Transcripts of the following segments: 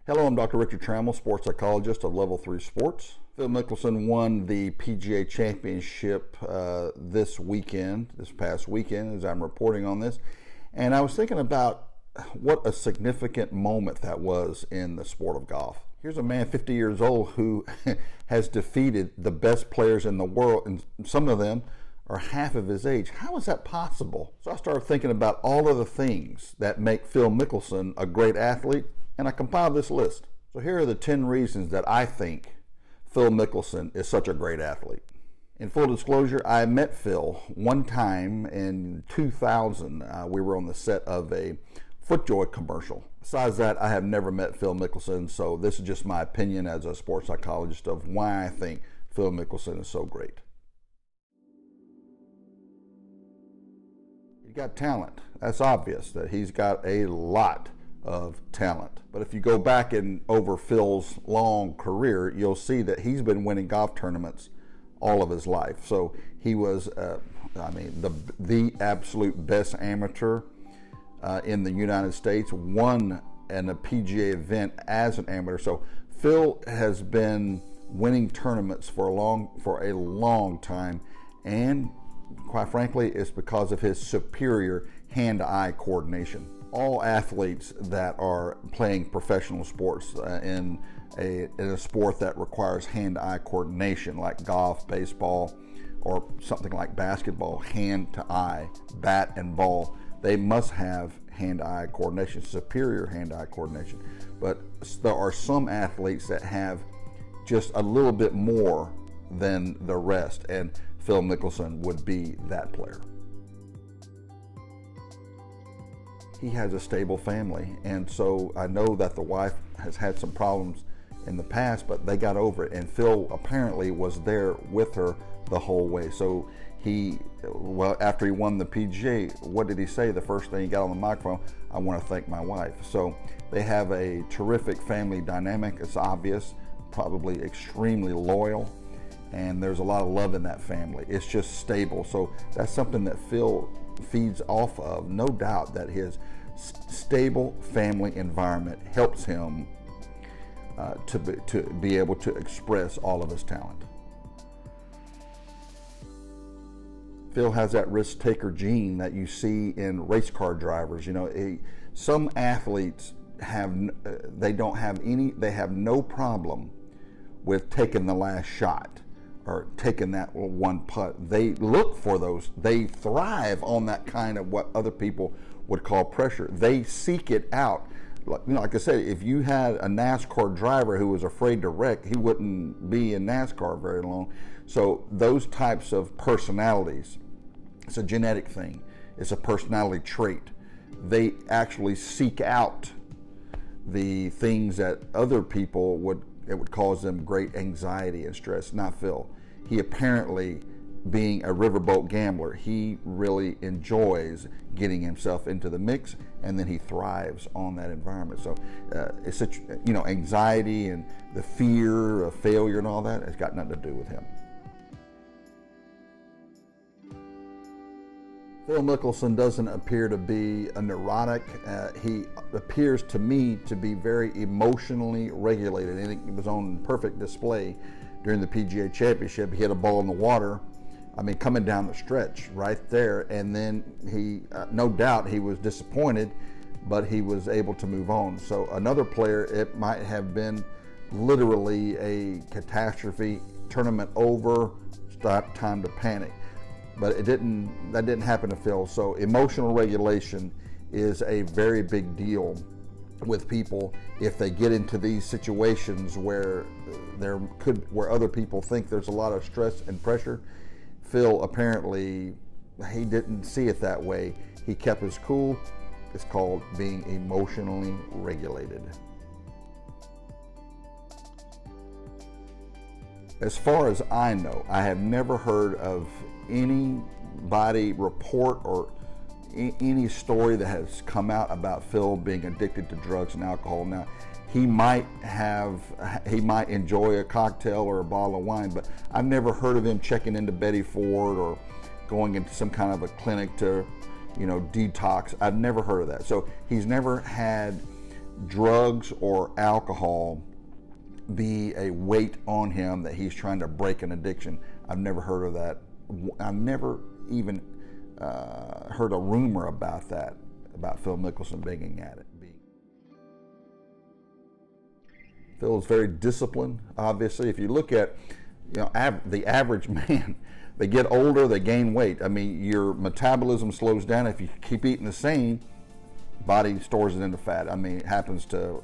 Hello, I'm Dr. Richard Trammel, sports psychologist of Level 3 Sports. Phil Mickelson won the PGA Championship this past weekend, as I'm reporting on this. And I was thinking about what a significant moment that was in the sport of golf. Here's a man 50 years old who has defeated the best players in the world, and some of them are half of his age. How is that possible? So I started thinking about all of the things that make Phil Mickelson a great athlete, and I compiled this list. So here are the 10 reasons that I think Phil Mickelson is such a great athlete. In full disclosure, I met Phil one time in 2000. We were on the set of a FootJoy commercial. Besides that, I have never met Phil Mickelson, so this is just my opinion as a sports psychologist of why I think Phil Mickelson is so great. He's got talent. That's obvious that he's got a lot of talent. But if you go back and over Phil's long career, you'll see that he's been winning golf tournaments all of his life. So he was, the absolute best amateur in the United States, won in a PGA event as an amateur. So Phil has been winning tournaments for a long time, and quite frankly, it's because of his superior hand-eye coordination. All athletes that are playing professional sports in a sport that requires hand-eye coordination, like golf, baseball, or something like basketball, hand-to-eye, bat and ball, they must have hand-eye coordination, superior hand-eye coordination. But there are some athletes that have just a little bit more than the rest, and Phil Mickelson would be that player. He has a stable family, and so I know that the wife has had some problems in the past, but they got over it, and Phil apparently was there with her the whole way. So after he won the PGA, what did he say? The first thing he got on the microphone, I want to thank my wife. So they have a terrific family dynamic. It's obvious, probably extremely loyal, and there's a lot of love in that family. It's just stable. So that's something that Phil feeds off of. No doubt that his stable family environment helps him to be able to express all of his talent. Phil has that risk-taker gene that you see in race car drivers. You know, some athletes they have no problem with taking the last shot or taking that one putt. They look for those. They thrive on that kind of what other people would call pressure. They seek it out. Like I said, if you had a NASCAR driver who was afraid to wreck, he wouldn't be in NASCAR very long. So those types of personalities, it's a genetic thing. It's a personality trait. They actually seek out the things that other people it would cause them great anxiety and stress. Not Phil. He apparently, being a riverboat gambler, he really enjoys getting himself into the mix, and then he thrives on that environment. So it's such, anxiety and the fear of failure and all that has got nothing to do with him. Phil Mickelson doesn't appear to be a neurotic. He appears to me to be very emotionally regulated, and it was on perfect display during the PGA Championship. He hit a ball in the water, coming down the stretch right there, and then he, no doubt he was disappointed, but he was able to move on. So another player, it might have been literally a catastrophe, tournament over, time to panic. But that didn't happen to Phil. So emotional regulation is a very big deal with people if they get into these situations where other people think there's a lot of stress and pressure. Phil apparently, he didn't see it that way. He kept his cool. It's called being emotionally regulated. As far as I know, I have never heard of anybody report or any story that has come out about Phil being addicted to drugs and alcohol. Now, he might enjoy a cocktail or a bottle of wine, but I've never heard of him checking into Betty Ford or going into some kind of a clinic to, detox. I've never heard of that. So he's never had drugs or alcohol be a weight on him that he's trying to break an addiction. I've never heard of that. I've never even heard a rumor about that, about Phil Mickelson being at it. Phil is very disciplined, obviously. If you look at, the average man, they get older, they gain weight. I mean, your metabolism slows down. If you keep eating the same, body stores it into fat. I mean, it happens to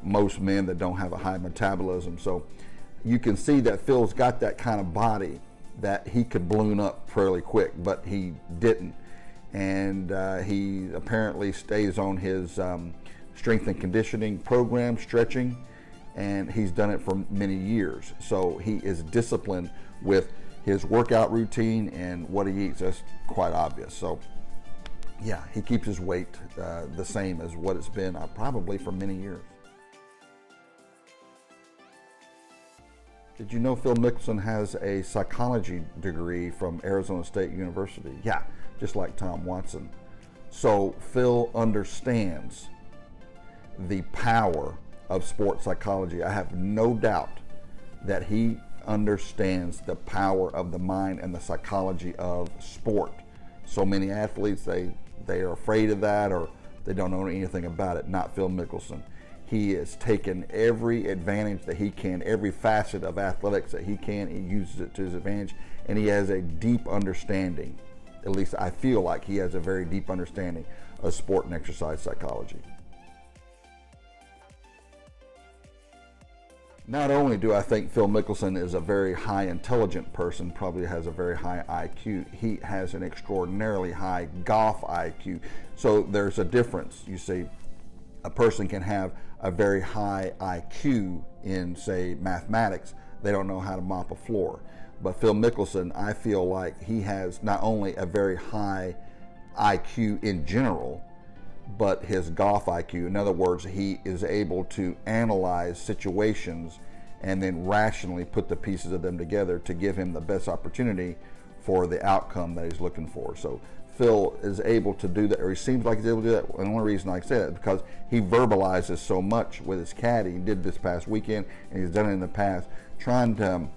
most men that don't have a high metabolism. So you can see that Phil's got that kind of body that he could balloon up fairly quick, but he didn't. And he apparently stays on his strength and conditioning program, stretching, and he's done it for many years. So he is disciplined with his workout routine and what he eats. That's quite obvious. So yeah, he keeps his weight the same as what it's been probably for many years. Did you know Phil Mickelson has a psychology degree from Arizona State University? Yeah, just like Tom Watson. So Phil understands the power of sports psychology. I have no doubt that he understands the power of the mind and the psychology of sport. So many athletes, they are afraid of that, or they don't know anything about it. Not Phil Mickelson. He has taken every advantage that he can, every facet of athletics that he can, he uses it to his advantage, and he has a deep understanding, at least I feel like he has a very deep understanding of sport and exercise psychology. Not only do I think Phil Mickelson is a very high intelligent person, probably has a very high IQ, he has an extraordinarily high golf IQ. So there's a difference. You see, a person can have a very high IQ in, say, mathematics. They don't know how to mop a floor. But Phil Mickelson, I feel like he has not only a very high IQ in general, but his golf IQ. In other words, he is able to analyze situations and then rationally put the pieces of them together to give him the best opportunity for the outcome that he's looking for. So Phil is able to do that, or he seems like he's able to do that. And the only reason I say that is because he verbalizes so much with his caddy. He did this past weekend, and he's done it in the past, trying to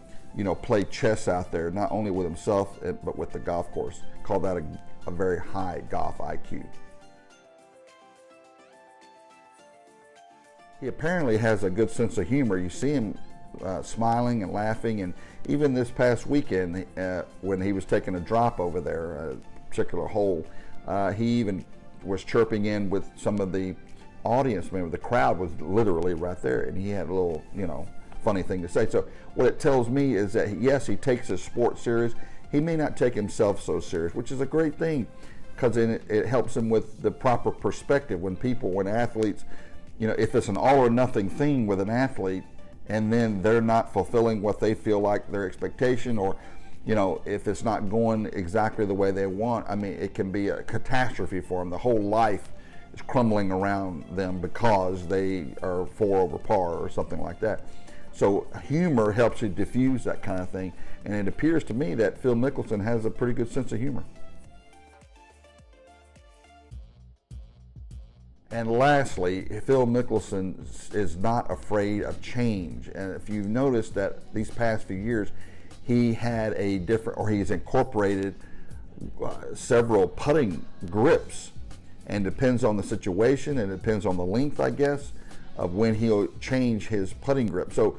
play chess out there, not only with himself, but with the golf course. Call that a very high golf IQ. He apparently has a good sense of humor. You see him smiling and laughing, and even this past weekend when he was taking a drop over there, a particular hole, he even was chirping in with some of the audience members. The crowd was literally right there, and he had a little, funny thing to say. So what it tells me is that, yes, he takes his sport serious. He may not take himself so serious, which is a great thing, because it helps him with the proper perspective. When athletes, if it's an all or nothing thing with an athlete, and then they're not fulfilling what they feel like their expectation, or if it's not going exactly the way they want, I mean, it can be a catastrophe for them. The whole life is crumbling around them because they are 4 over par or something like that. So humor helps you diffuse that kind of thing, and it appears to me that Phil Mickelson has a pretty good sense of humor. And lastly, Phil Mickelson is not afraid of change. And if you've noticed that these past few years, he had he's incorporated several putting grips, and depends on the situation, and it depends on the length, I guess, of when he'll change his putting grip. So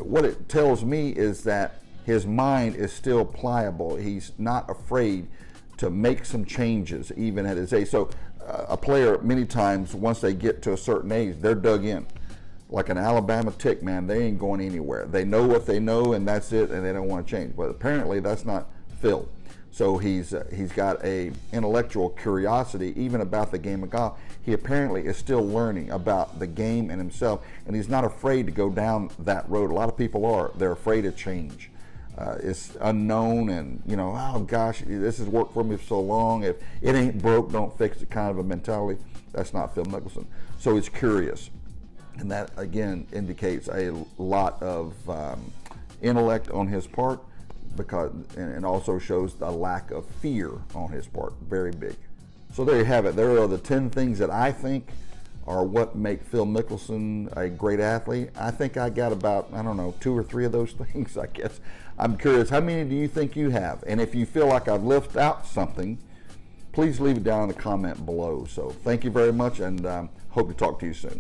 what it tells me is that his mind is still pliable. He's not afraid to make some changes even at his age. So a player, many times, once they get to a certain age, they're dug in. Like an Alabama tick, man, they ain't going anywhere. They know what they know, and that's it, and they don't want to change. But apparently that's not Phil. So he's got a intellectual curiosity even about the game of golf. He apparently is still learning about the game and himself, and he's not afraid to go down that road. A lot of people are. They're afraid of change. It's unknown, and oh gosh, this has worked for me for so long. If it ain't broke, don't fix it, kind of a mentality. That's not Phil Mickelson. So he's curious, and that again indicates a lot of intellect on his part, and also shows a lack of fear on his part. Very big. So there you have it. There are the 10 things that I think are what make Phil Mickelson a great athlete? I think I got about, I don't know, 2 or 3 of those things, I guess. I'm curious, how many do you think you have? And if you feel like I've left out something, please leave it down in the comment below. So thank you very much, and hope to talk to you soon.